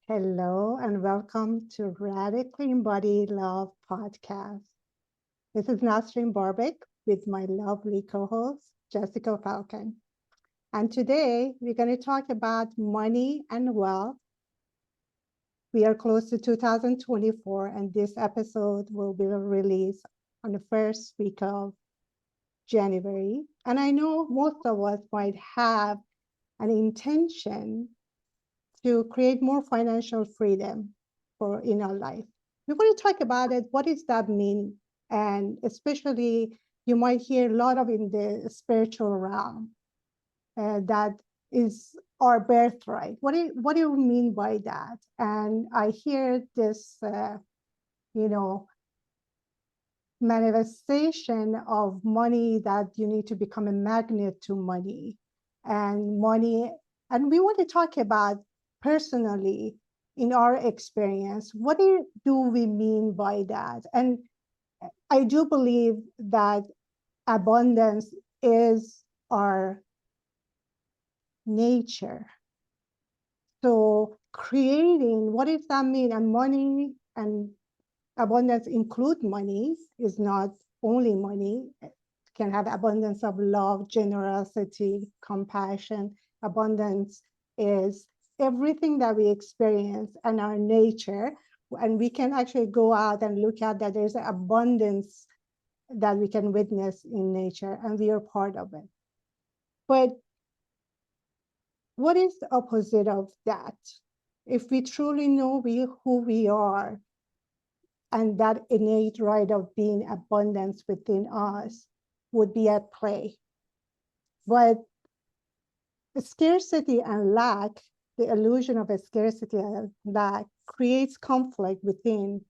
Hello and welcome to Radically Embody Love Podcast. This is Nasrin Barbic with my lovely co-host, Jessica Falcon. And today we're going to talk about money and wealth. We are close to 2024, and this episode will be released on the first week of January. And I know most of us might have an intention to create more financial freedom in our life. We're going to talk about it. What does that mean? And especially, you might hear a lot of in the spiritual realm that is our birthright. What do you mean by that? And I hear this, manifestation of money, that you need to become a magnet to money and money. And we want to talk about personally in our experience, what do we mean by that? And I do believe that abundance is our nature. So creating, what does that mean? And money and abundance include money, is not only money. It can have abundance of love, generosity, compassion. Abundance is everything that we experience and our nature. And we can actually go out and look at that there's an abundance that we can witness in nature, and we are part of it. But what is the opposite of that? If we truly know who we are, and that innate right of being abundance within us would be at play. But scarcity and lack, the illusion of a scarcity and lack, creates conflict within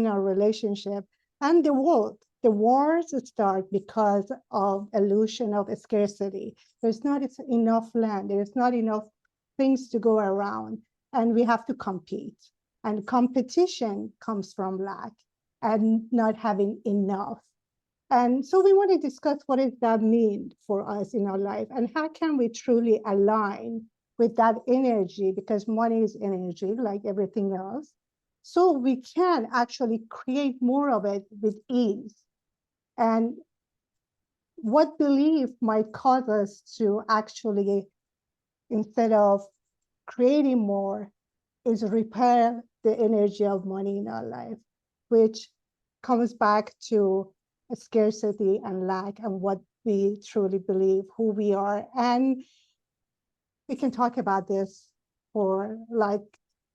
our relationship and the world. The wars start because of illusion of scarcity. There's not enough land, there's not enough things to go around, and we have to compete. And competition comes from lack and not having enough. And so we want to discuss what does that mean for us in our life, and how can we truly align with that energy, because money is energy like everything else. So we can actually create more of it with ease. And what belief might cause us to actually, instead of creating more, is repair the energy of money in our life, which comes back to a scarcity and lack and what we truly believe, who we are. And we can talk about this for, like,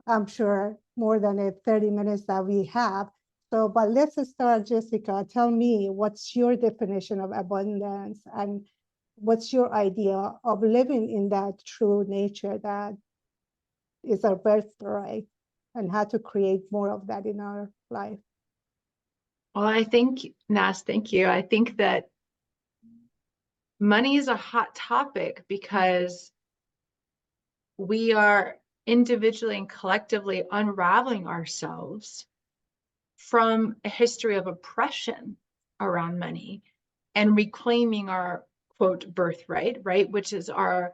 I'm sure more than 30 minutes that we have. So, but let's start, Jessica. Tell me, what's your definition of abundance, and what's your idea of living in that true nature that is our birthright, and how to create more of that in our life? Well, I think, Nas, thank you. I think that money is a hot topic because we are individually and collectively unraveling ourselves from a history of oppression around money and reclaiming our, quote, birthright, right? Which is our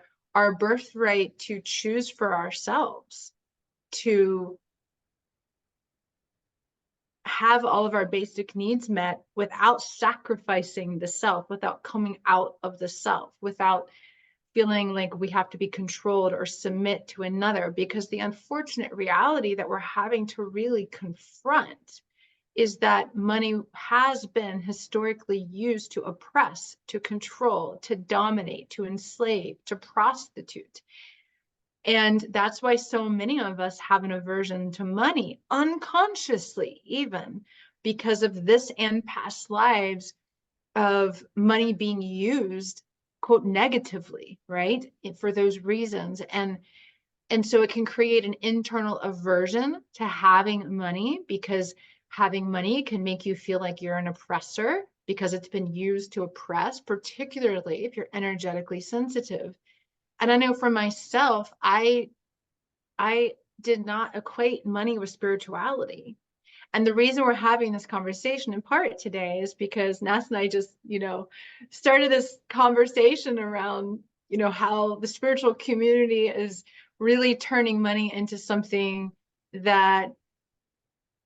birthright to choose for ourselves, to have all of our basic needs met without sacrificing the self, without coming out of the self, without feeling like we have to be controlled or submit to another. Because the unfortunate reality that we're having to really confront is that money has been historically used to oppress, to control, to dominate, to enslave, to prostitute. And that's why so many of us have an aversion to money, unconsciously, even because of this and past lives of money being used, quote, negatively, right? For those reasons. And so it can create an internal aversion to having money, because having money can make you feel like you're an oppressor because it's been used to oppress, particularly if you're energetically sensitive. And I know for myself, I did not equate money with spirituality. And the reason we're having this conversation in part today is because Nas and I just, started this conversation around, how the spiritual community is really turning money into something that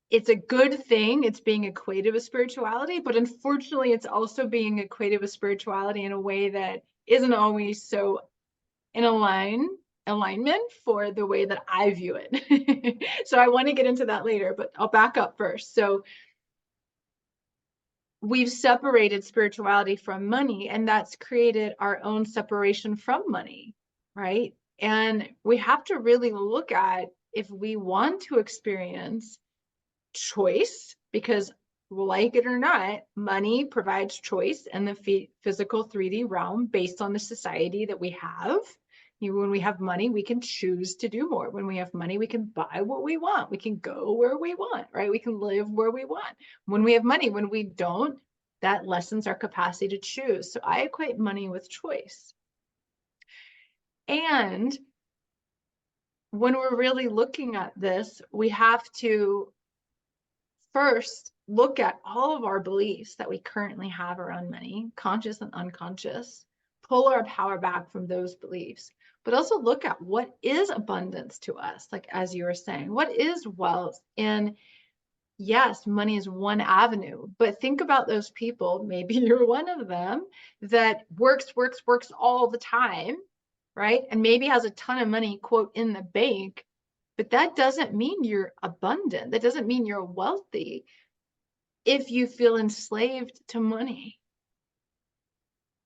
it's a good thing. It's being equated with spirituality, but unfortunately, it's also being equated with spirituality in a way that isn't always so in alignment for the way that I view it. So I want to get into that later, but I'll back up first. So we've separated spirituality from money, and that's created our own separation from money, right? And we have to really look at if we want to experience choice, because like it or not, money provides choice in the physical 3D realm based on the society that we have. When we have money, we can choose to do more. When we have money, we can buy what we want. We can go where we want, right? We can live where we want. When we have money, when we don't, that lessens our capacity to choose. So I equate money with choice. And when we're really looking at this, we have to first look at all of our beliefs that we currently have around money, conscious and unconscious, pull our power back from those beliefs, but also look at what is abundance to us, like as you were saying, what is wealth? And yes, money is one avenue, but think about those people, maybe you're one of them, that works all the time, right? And maybe has a ton of money, quote, in the bank, but that doesn't mean you're abundant. That doesn't mean you're wealthy if you feel enslaved to money.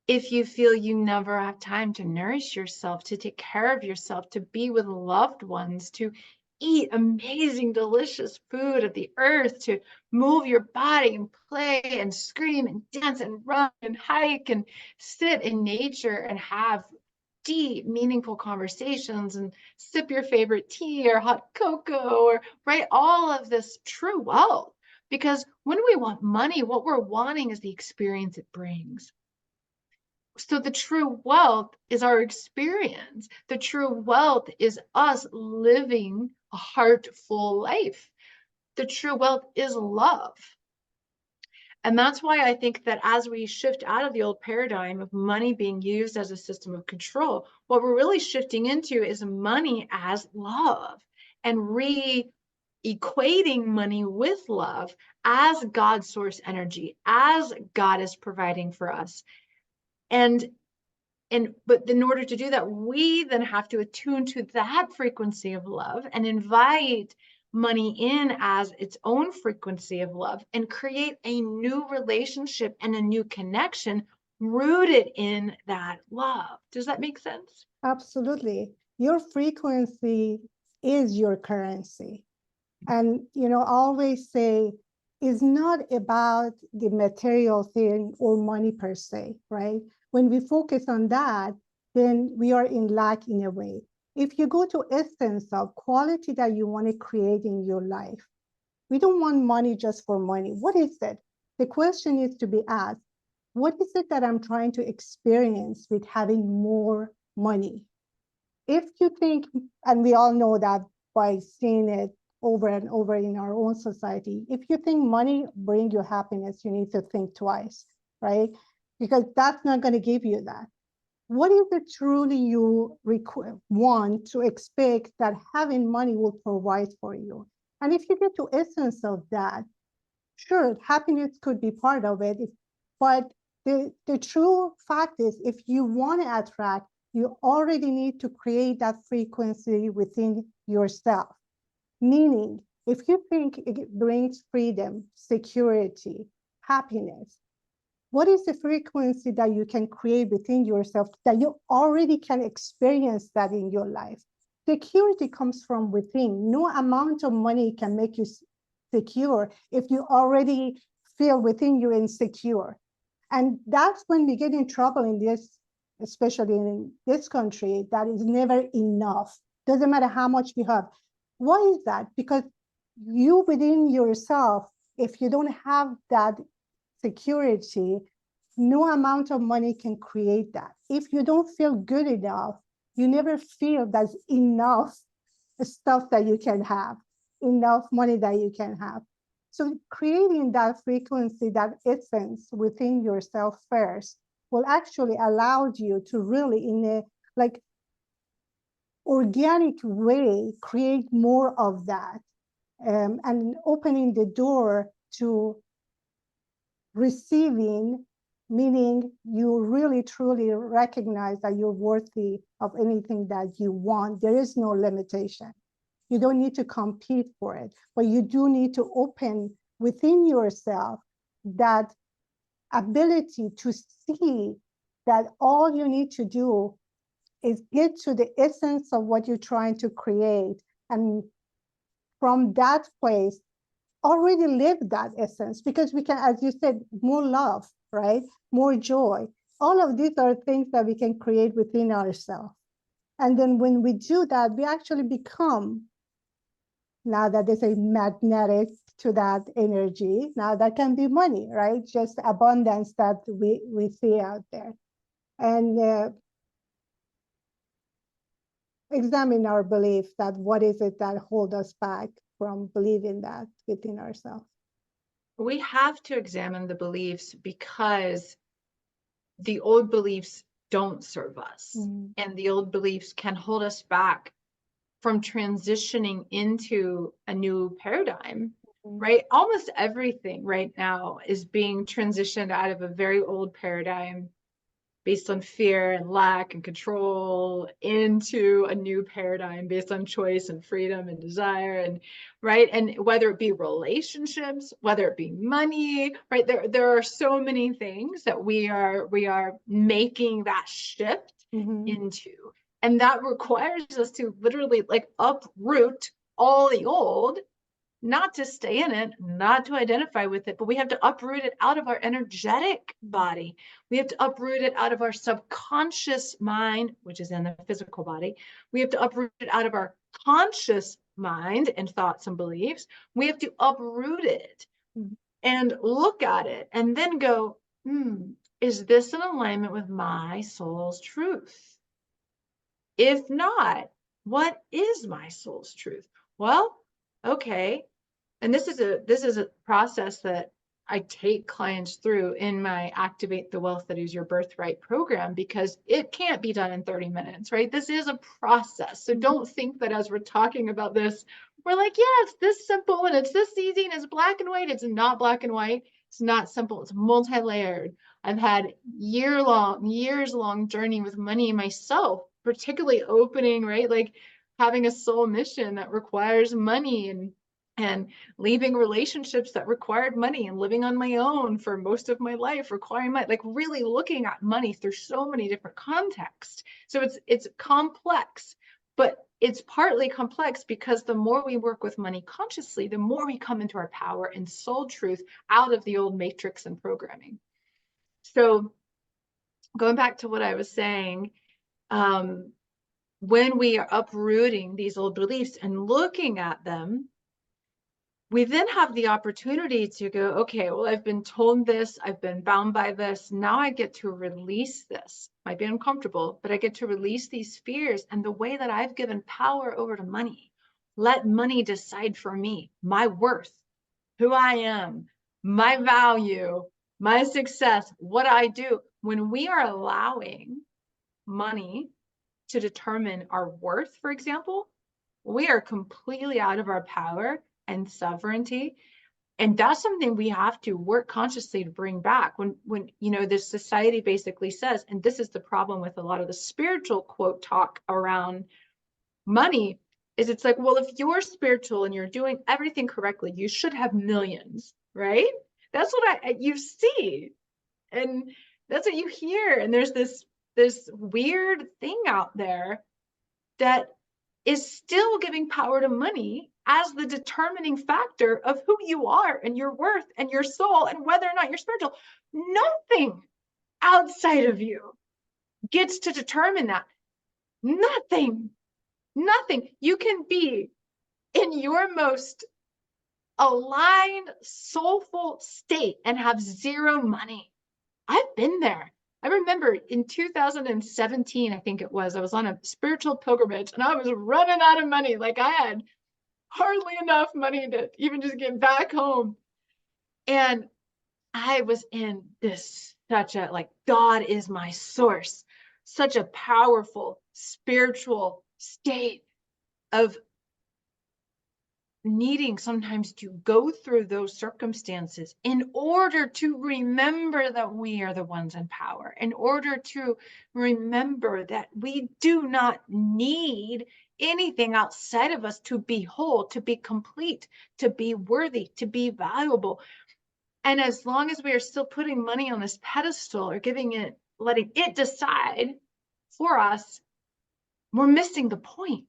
If you feel you never have time to nourish yourself, to take care of yourself, to be with loved ones, to eat amazing, delicious food of the earth, to move your body and play and scream and dance and run and hike and sit in nature and have deep, meaningful conversations and sip your favorite tea or hot cocoa, or right, all of this true wealth. Because when we want money, what we're wanting is the experience it brings. So the true wealth is our experience. The true wealth is us living a heartful life. The true wealth is love. And that's why I think that as we shift out of the old paradigm of money being used as a system of control, what we're really shifting into is money as love, and re-equating money with love as God's source energy, as God is providing for us. But in order to do that, we then have to attune to that frequency of love and invite money in as its own frequency of love and create a new relationship and a new connection rooted in that love. Does that make sense? Absolutely. Your frequency is your currency. And, I always say it's not about the material thing or money per se, right? When we focus on that, then we are in lack in a way. If you go to essence of quality that you want to create in your life, we don't want money just for money. What is it? The question is to be asked, what is it that I'm trying to experience with having more money? If you think, and we all know that by seeing it over and over in our own society, if you think money brings you happiness, you need to think twice, right? Because that's not going to give you that. What is it truly you want to expect that having money will provide for you? And if you get to essence of that, sure, happiness could be part of it, but the true fact is, if you want to attract, you already need to create that frequency within yourself. Meaning, if you think it brings freedom, security, happiness, what is the frequency that you can create within yourself that you already can experience that in your life? Security comes from within. No amount of money can make you secure if you already feel within you insecure. And that's when we get in trouble in this, especially in this country, that is never enough. Doesn't matter how much we have. Why is that? Because you within yourself, if you don't have that security, no amount of money can create that. If you don't feel good enough, you never feel there's enough stuff that you can have, enough money that you can have. So creating that frequency, that essence within yourself first will actually allow you to really, in a like organic way, create more of that. and opening the door to receiving, meaning you really truly recognize that you're worthy of anything that you want. There is no limitation. You don't need to compete for it, but you do need to open within yourself that ability to see that all you need to do is get to the essence of what you're trying to create. And from that place, already live that essence, because we can, as you said, more love, right? More joy. All of these are things that we can create within ourselves. And then when we do that, we actually become, now that there's a magnetic to that energy, now that can be money, right? Just abundance that we see out there. And examine our belief, that what is it that hold us back from believing that within ourselves. We have to examine the beliefs because the old beliefs don't serve us. And the old beliefs can hold us back from transitioning into a new paradigm, right? Almost everything right now is being transitioned out of a very old paradigm based on fear and lack and control into a new paradigm based on choice and freedom and desire, and right. And whether it be relationships, whether it be money, right? There are so many things that we are making that shift into. And that requires us to literally like uproot all the old, not to stay in it, not to identify with it, but we have to uproot it out of our energetic body. We have to uproot it out of our subconscious mind, which is in the physical body. We have to uproot it out of our conscious mind and thoughts and beliefs. We have to uproot it and look at it and then go, is this in alignment with my soul's truth? If not, what is my soul's truth? Well, okay. And this is a process that I take clients through in my Activate the Wealth That Is Your Birthright program, because it can't be done in 30 minutes, right? This is a process. So don't think that as we're talking about this, we're like, yeah, it's this simple and it's this easy and it's black and white. It's not black and white. It's not simple. It's multi-layered. I've had years long journey with money myself, particularly opening, right? Like having a soul mission that requires money, and leaving relationships that required money, and living on my own for most of my life requiring money, like really looking at money through so many different contexts. So it's complex, but it's partly complex because the more we work with money consciously, the more we come into our power and soul truth out of the old matrix and programming. So going back to what I was saying, when we are uprooting these old beliefs and looking at them, we then have the opportunity to go, okay, well, I've been told this, I've been bound by this. Now I get to release this. Might be uncomfortable, but I get to release these fears and the way that I've given power over to money. Let money decide for me, my worth, who I am, my value, my success, what I do. When we are allowing money to determine our worth, for example, we are completely out of our power and sovereignty. And that's something we have to work consciously to bring back. When this society basically says, and this is the problem with a lot of the spiritual quote talk around money, is it's like, well, if you're spiritual and you're doing everything correctly, you should have millions, right? That's what you see. And that's what you hear. And there's this weird thing out there that is still giving power to money as the determining factor of who you are and your worth and your soul and whether or not you're spiritual. Nothing outside of you gets to determine that. Nothing. You can be in your most aligned, soulful state and have zero money. I've been there. I remember in 2017, I think it was, I was on a spiritual pilgrimage and I was running out of money. Like I had hardly enough money to even just get back home. And I was in this such a, like, God is my source, such a powerful spiritual state of needing sometimes to go through those circumstances in order to remember that we are the ones in power, in order to remember that we do not need anything outside of us to be whole, to be complete, to be worthy, to be valuable. And as long as we are still putting money on this pedestal or letting it decide for us, we're missing the point.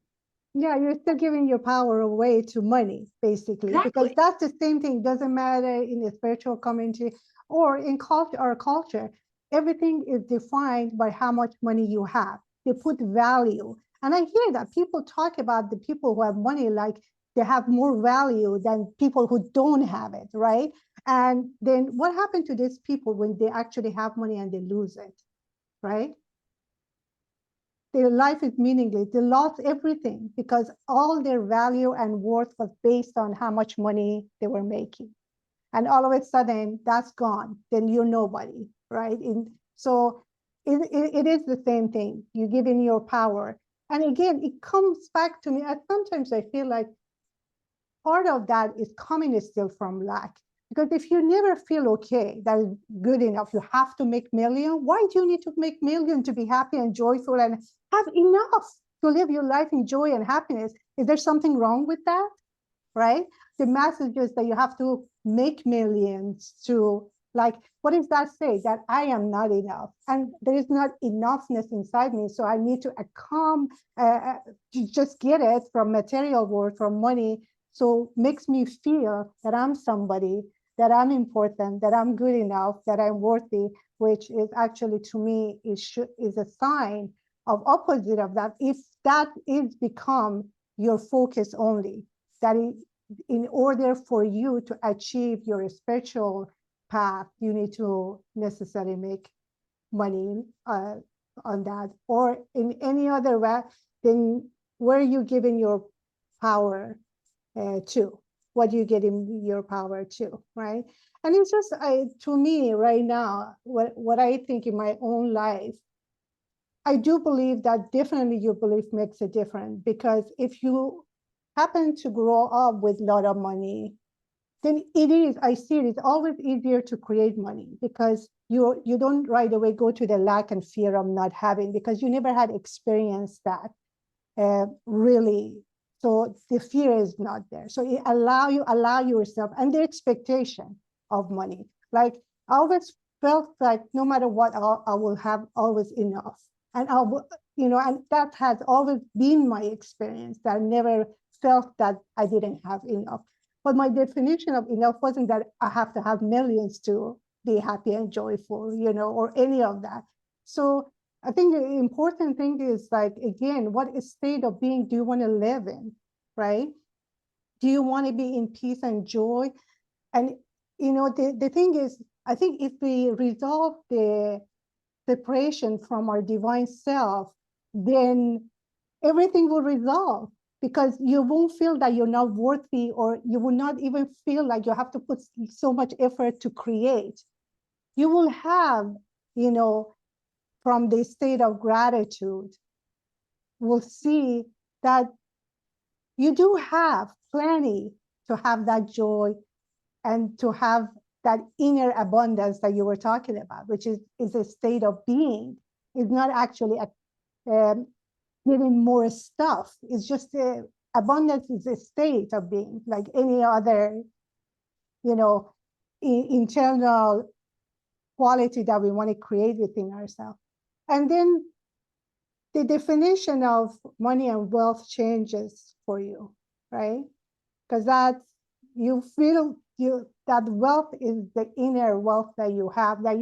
Yeah, you're still giving your power away to money, basically, because Exactly. that's the same thing. Doesn't matter in a spiritual community or in our culture. Everything is defined by how much money you have. They put value. And I hear that people talk about the people who have money like they have more value than people who don't have it, right? And then what happened to these people when they actually have money and they lose it, right? Their life is meaningless. They lost everything because all their value and worth was based on how much money they were making. And all of a sudden, that's gone. Then you're nobody, right? So it is the same thing. You give in your power. And again, it comes back to me. Sometimes I feel like part of that is coming still from lack. Because if you never feel okay, that is good enough, you have to make million. Why do you need to make million to be happy and joyful and have enough to live your life in joy and happiness? Is there something wrong with that? Right? The message is that you have to make millions to, like, what does that say? That I am not enough. And there is not enoughness inside me. So I need to just get it from material world, from money. So makes me feel that I'm somebody, that I'm important, that I'm good enough, that I'm worthy, which is actually to me is a sign of opposite of that. If that is become your focus only, that in order for you to achieve your spiritual path, you need to necessarily make money on that, or in any other way, then where are you giving your power to? What do you get in your power to, right? And it's just, to me right now, what I think in my own life, I do believe that definitely your belief makes a difference, because if you happen to grow up with a lot of money, then I see it's always easier to create money, because you don't right away go to the lack and fear of not having, because you never had experienced that really. So the fear is not there. So it allow yourself, and the expectation of money. Like I always felt like no matter what, I will have always enough. And and that has always been my experience, that I never felt that I didn't have enough. But my definition of enough wasn't that I have to have millions to be happy and joyful, or any of that. So I think the important thing is, like, again, what state of being do you want to live in, right? Do you want to be in peace and joy? And, the thing is, I think if we resolve the separation from our divine self, then everything will resolve, because you won't feel that you're not worthy, or you will not even feel like you have to put so much effort to create. You will have, from the state of gratitude, will see that you do have plenty to have that joy and to have that inner abundance that you were talking about, which is a state of being. It's not actually getting more stuff. It's just abundance is a state of being, like any other, internal quality that we want to create within ourselves. And then the definition of money and wealth changes for you, right? Because you feel that wealth is the inner wealth that you have, that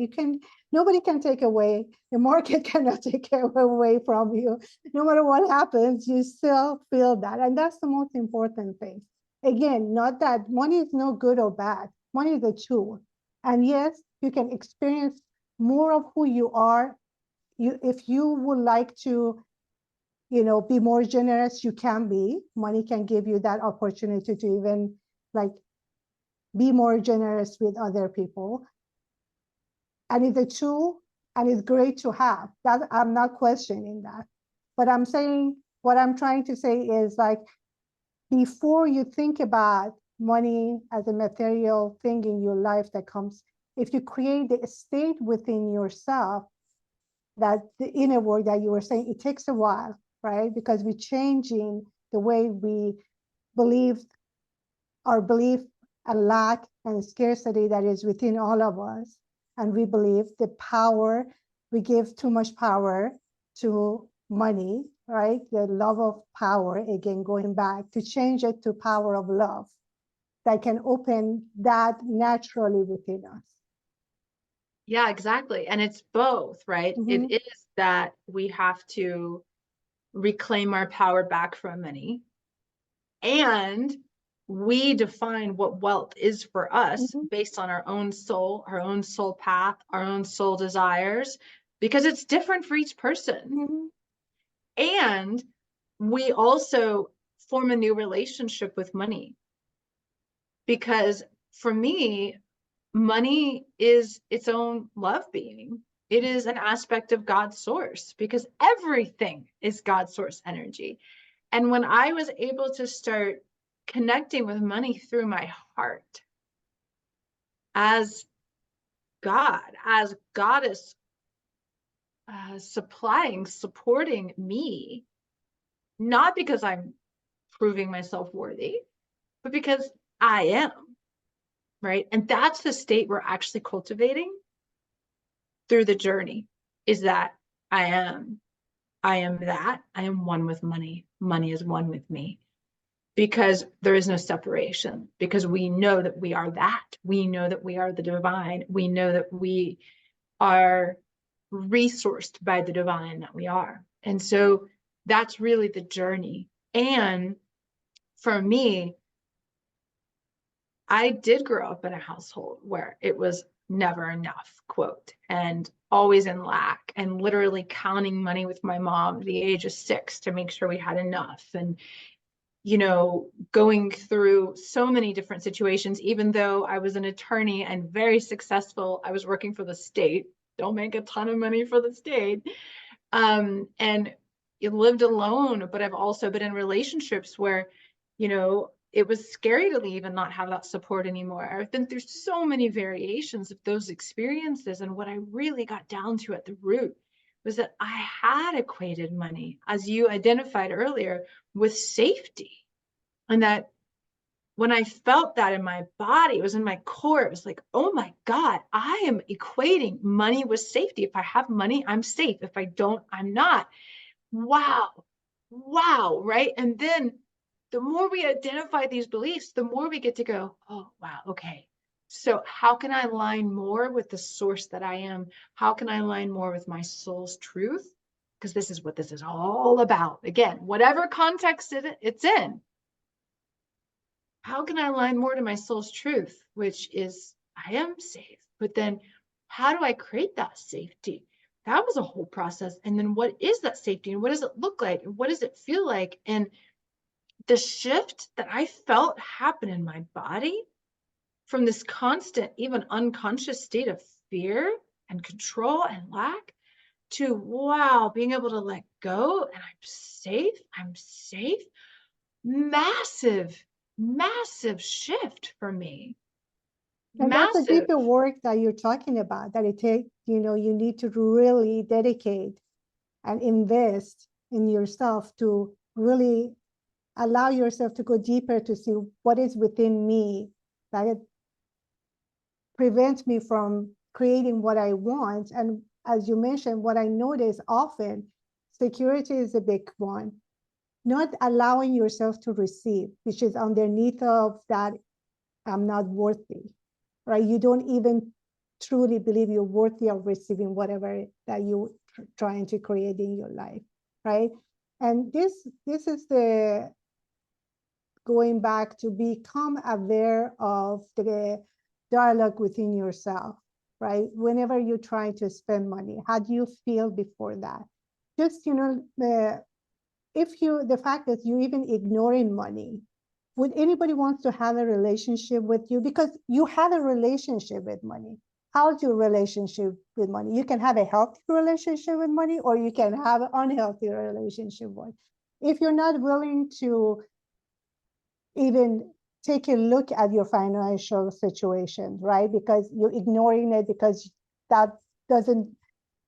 nobody can take away. The market cannot take it away from you. No matter what happens, you still feel that. And that's the most important thing. Again, not that money is no good or bad. Money is a tool. And yes, you can experience more of who you are. If you would like to, be more generous, you can be. Money can give you that opportunity to even, like, be more generous with other people. And it's a tool, and it's great to have. That I'm not questioning that. But I'm saying, what I'm trying to say is, like, before you think about money as a material thing in your life that comes, if you create the state within yourself, that the inner work that you were saying, it takes a while, right? Because we're changing the way we believe, our belief and lack and scarcity that is within all of us. And we believe the power, we give too much power to money, right? The love of power, again, going back to change it to power of love that can open that naturally within us. Yeah, exactly. And it's both, right? Mm-hmm. It is that we have to reclaim our power back from money, and we define what wealth is for us Mm-hmm. based on our own soul path, our own soul desires, because it's different for each person. Mm-hmm. And we also form a new relationship with money. Because for me, money is its own love being. It is an aspect of God's source, because everything is God's source energy. And when I was able to start connecting with money through my heart as God, as goddess, supplying, supporting me, not because I'm proving myself worthy, but because I am, right? And that's the state we're actually cultivating through the journey, is that I am that. I am one with money. Money is one with me. Because there is no separation, because we know that we are that. We know that we are the divine. We know that we are resourced by the divine that we are. And so that's really the journey. And for me, I did grow up in a household where it was never enough, quote, and always in lack, and literally counting money with my mom at the age of 6 to make sure we had enough. And going through so many different situations. Even though I was an attorney and very successful, I was working for the state, don't make a ton of money for the state. And you lived alone, but I've also been in relationships where, it was scary to leave and not have that support anymore. I've been through so many variations of those experiences. And what I really got down to at the root was that I had equated money, as you identified earlier, with safety. And that when I felt that in my body, it was in my core, it was like, oh my God, I am equating money with safety. If I have money, I'm safe. If I don't, I'm not. Wow. Wow. Right. And then the more we identify these beliefs, the more we get to go, oh, wow. Okay. So how can I align more with the source that I am? How can I align more with my soul's truth? Because this is what this is all about. Again, whatever context it's in. How can I align more to my soul's truth, which is I am safe? But then how do I create that safety? That was a whole process. And then what is that safety? And what does it look like? And what does it feel like? And the shift that I felt happen in my body from this constant, even unconscious state of fear and control and lack to, wow, being able to let go and I'm safe. Massive, massive shift for me. And that's a Massive. deeper work that you're talking about, that it takes, you need to really dedicate and invest in yourself to really allow yourself to go deeper to see what is within me that prevents me from creating what I want. And as you mentioned, what I notice often, security is a big one. Not allowing yourself to receive, which is underneath of that, I'm not worthy, right? You don't even truly believe you're worthy of receiving whatever that you're trying to create in your life, right? And this is the going back to become aware of the dialogue within yourself, right? Whenever you're trying to spend money, how do you feel before that? Just, the fact that you even ignoring money, would anybody want to have a relationship with you? Because you have a relationship with money. How's your relationship with money? You can have a healthy relationship with money, or you can have an unhealthy relationship with it. If you're not willing to even take a look at your financial situation, right? Because you're ignoring it because that doesn't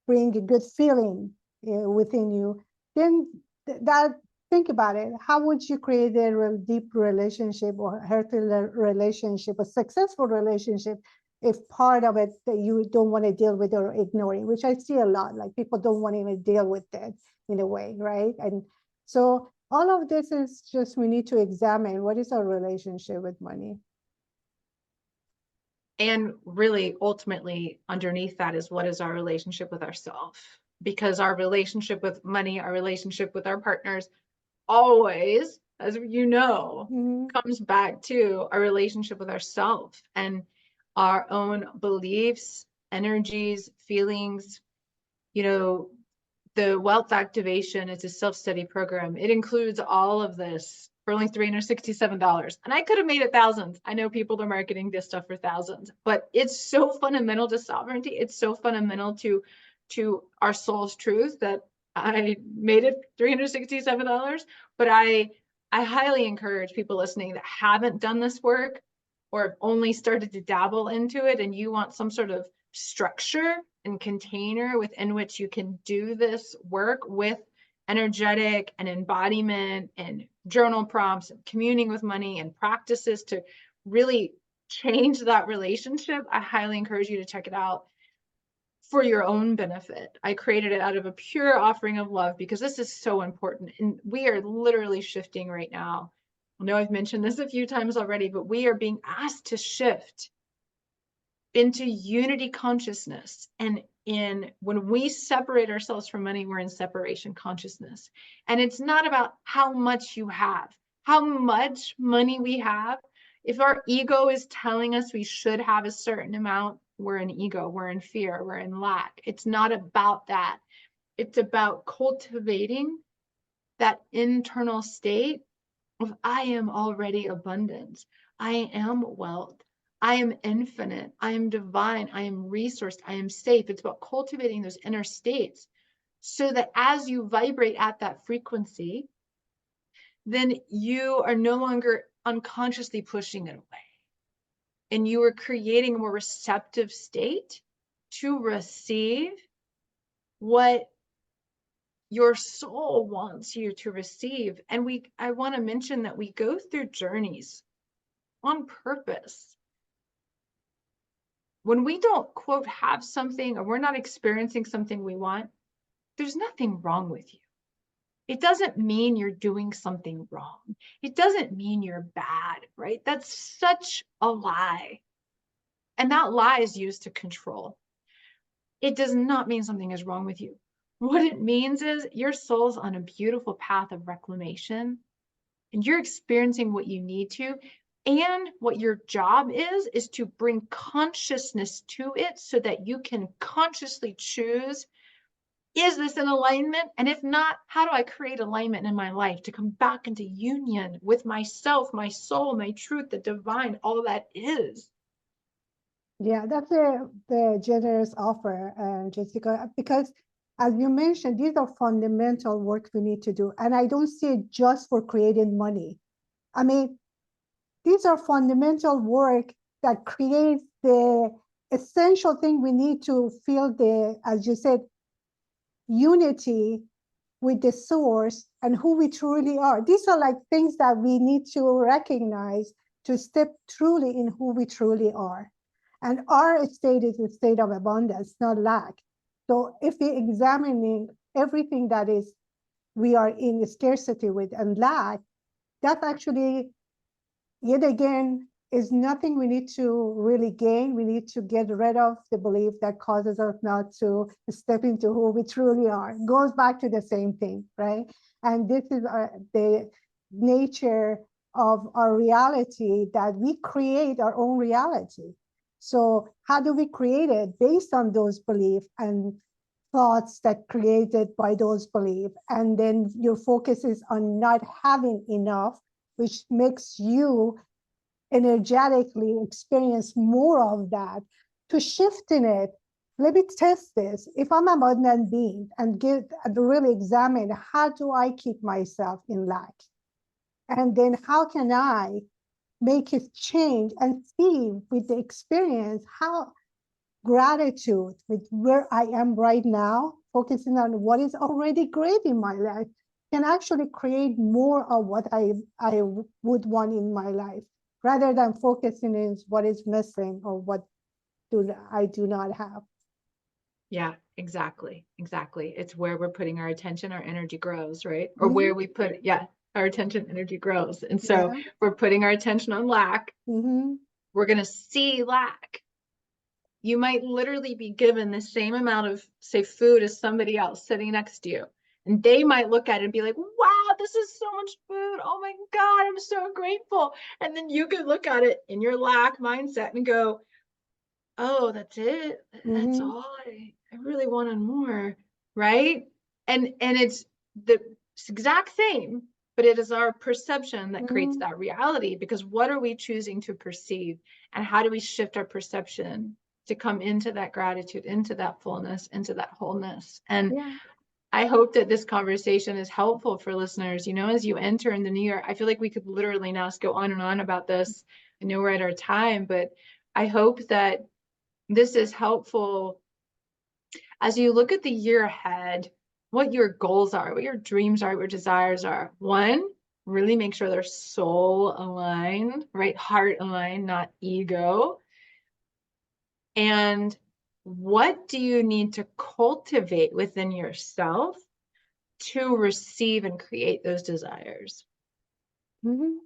bring a good feeling within you. Then that think about it. How would you create a deep relationship or healthy relationship, a successful relationship, if part of it that you don't want to deal with or ignoring, which I see a lot, like people don't want to even deal with that in a way, right? And so all of this is just, we need to examine what is our relationship with money. And really, ultimately, underneath that is what is our relationship with ourselves? Because our relationship with money, our relationship with our partners, always, as you know, comes back to our relationship with ourselves and our own beliefs, energies, feelings. You know, the wealth activation is a self-study program. It includes all of this for only $367. And I could have made it thousands. I know people are marketing this stuff for thousands, but it's so fundamental to sovereignty. It's so fundamental to our soul's truth that I made it $367. But I highly encourage people listening that haven't done this work or have only started to dabble into it, and you want some sort of structure and container within which you can do this work with energetic and embodiment and journal prompts and communing with money and practices to really change that relationship, I highly encourage you to check it out for your own benefit. I created it out of a pure offering of love because this is so important. And we are literally shifting right now. I know I've mentioned this a few times already, but we are being asked to shift into unity consciousness. And when we separate ourselves from money, we're in separation consciousness. And it's not about how much you have, how much money we have. If our ego is telling us we should have a certain amount, we're in ego, we're in fear, we're in lack. It's not about that. It's about cultivating that internal state of I am already abundance. I am wealth. I am infinite. I am divine. I am resourced. I am safe. It's about cultivating those inner states so that as you vibrate at that frequency, then you are no longer unconsciously pushing it away. And you are creating a more receptive state to receive what your soul wants you to receive. And I want to mention that we go through journeys on purpose. When we don't, quote, have something, or we're not experiencing something we want, there's nothing wrong with you. It doesn't mean you're doing something wrong. It doesn't mean you're bad, right? That's such a lie. And that lie is used to control. It does not mean something is wrong with you. What it means is your soul's on a beautiful path of reclamation, and you're experiencing what you need to. And what your job is to bring consciousness to it so that you can consciously choose, is this in alignment? And if not, how do I create alignment in my life to come back into union with myself, my soul, my truth, the divine, all that is. Yeah, that's the generous offer, Jessica, because as you mentioned, these are fundamental work we need to do. And I don't see it just for creating money. I mean, these are fundamental work that creates the essential thing we need to feel the, as you said, unity with the source and who we truly are. These are like things that we need to recognize to step truly in who we truly are. And our state is a state of abundance, not lack. So if we examining everything that is we are in scarcity with and lack, that actually, yet again, is nothing we need to really gain. We need to get rid of the belief that causes us not to step into who we truly are. It goes back to the same thing, right? And this is the nature of our reality, that we create our own reality. So how do we create it? Based on those beliefs and thoughts that created by those beliefs. And then your focus is on not having enough, which makes you energetically experience more of that. To shift in it, let me test this. If I'm an abundant being and really examine, how do I keep myself in lack? And then how can I make it change and see with the experience how gratitude with where I am right now, focusing on what is already great in my life, can actually create more of what I would want in my life, rather than focusing on what is missing or what I do not have. Yeah, exactly. Exactly. It's where we're putting our attention, our energy grows, right? Or where we put, yeah, our attention, energy grows. And so Yeah. we're putting our attention on lack. We're going to see lack. You might literally be given the same amount of, say, food as somebody else sitting next to you. And they might look at it and be like, wow, this is so much food. Oh my God, I'm so grateful. And then you could look at it in your lack mindset and go, oh, that's it. That's all. I really wanted more, right? And it's the exact same, but it is our perception that creates that reality. Because what are we choosing to perceive, and how do we shift our perception to come into that gratitude, into that fullness, into that wholeness? And Yeah. I hope that this conversation is helpful for listeners. You know, as you enter in the new year, I feel like we could literally now go on and on about this. I know we're at our time, but I hope that this is helpful as you look at the year ahead, what your goals are, what your dreams are, what your desires are. One, really make sure they're soul aligned, right? Heart aligned, not ego. And what do you need to cultivate within yourself to receive and create those desires? And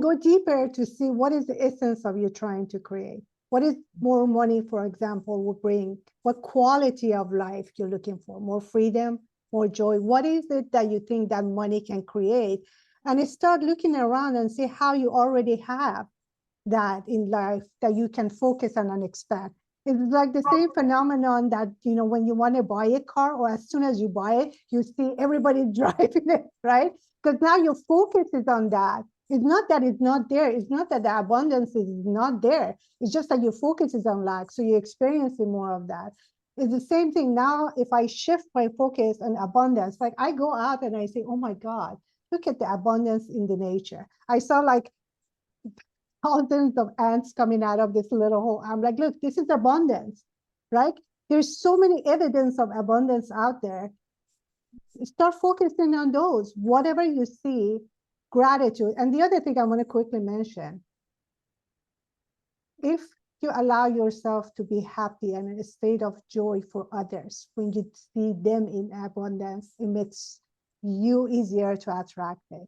go deeper to see what is the essence of you trying to create. What is more money, for example, will bring? What quality of life you're looking for? More freedom, more joy? What is it that you think that money can create? And start looking around and see how you already have that in life that you can focus on and expect. It's like the same phenomenon that, when you want to buy a car, or as soon as you buy it, you see everybody driving it, right? Because now your focus is on that. It's not that it's not there. It's not that the abundance is not there. It's just that your focus is on lack. So you're experiencing more of that. It's the same thing now. If I shift my focus on abundance, like I go out and I say, oh my God, look at the abundance in the nature. I saw like thousands of ants coming out of this little hole. I'm like, look, this is abundance, right? There's so many evidence of abundance out there. Start focusing on those. Whatever you see, gratitude. And the other thing I want to quickly mention, if you allow yourself to be happy and in a state of joy for others, when you see them in abundance, it makes you easier to attract it.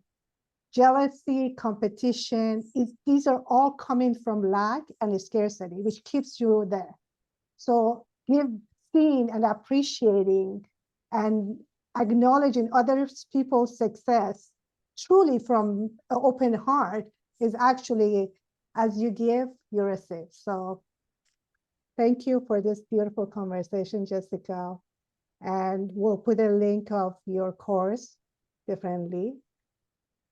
Jealousy, competition, these are all coming from lack and scarcity, which keeps you there. So seeing and appreciating and acknowledging other people's success truly from an open heart is actually, as you give, you receive. So thank you for this beautiful conversation, Jessica. And we'll put a link of your course differently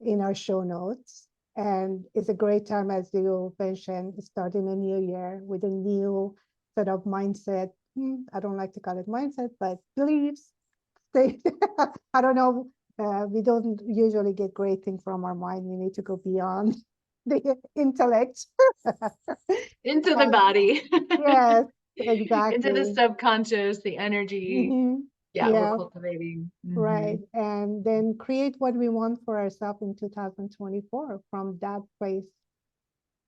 in our show notes. And it's a great time, as you mentioned, starting a new year with a new sort of mindset. I don't like to call it mindset, but beliefs. I don't know. We don't usually get great things from our mind. We need to go beyond the intellect. Into the body. Yes, Into the exactly. subconscious, the energy. Yeah, we're cultivating. Right. And then create what we want for ourselves in 2024 from that place.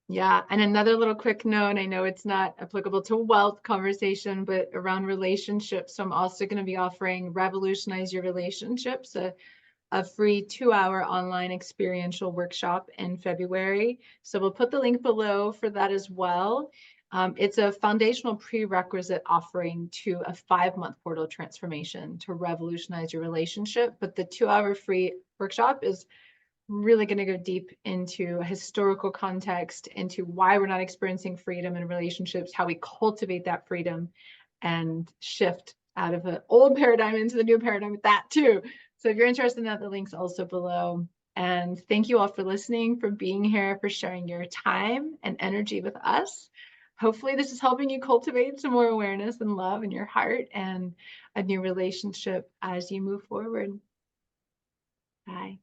Yeah. And another little quick note, I know it's not applicable to wealth conversation, but around relationships. So I'm also going to be offering Revolutionize Your Relationships, a free 2-hour online experiential workshop in February. So we'll put the link below for that as well. It's a foundational prerequisite offering to a 5-month portal transformation to revolutionize your relationship. But the 2-hour free workshop is really going to go deep into historical context, into why we're not experiencing freedom in relationships, how we cultivate that freedom and shift out of an old paradigm into the new paradigm with that too. So if you're interested in that, the link's also below. And thank you all for listening, for being here, for sharing your time and energy with us. Hopefully this is helping you cultivate some more awareness and love in your heart and a new relationship as you move forward. Bye.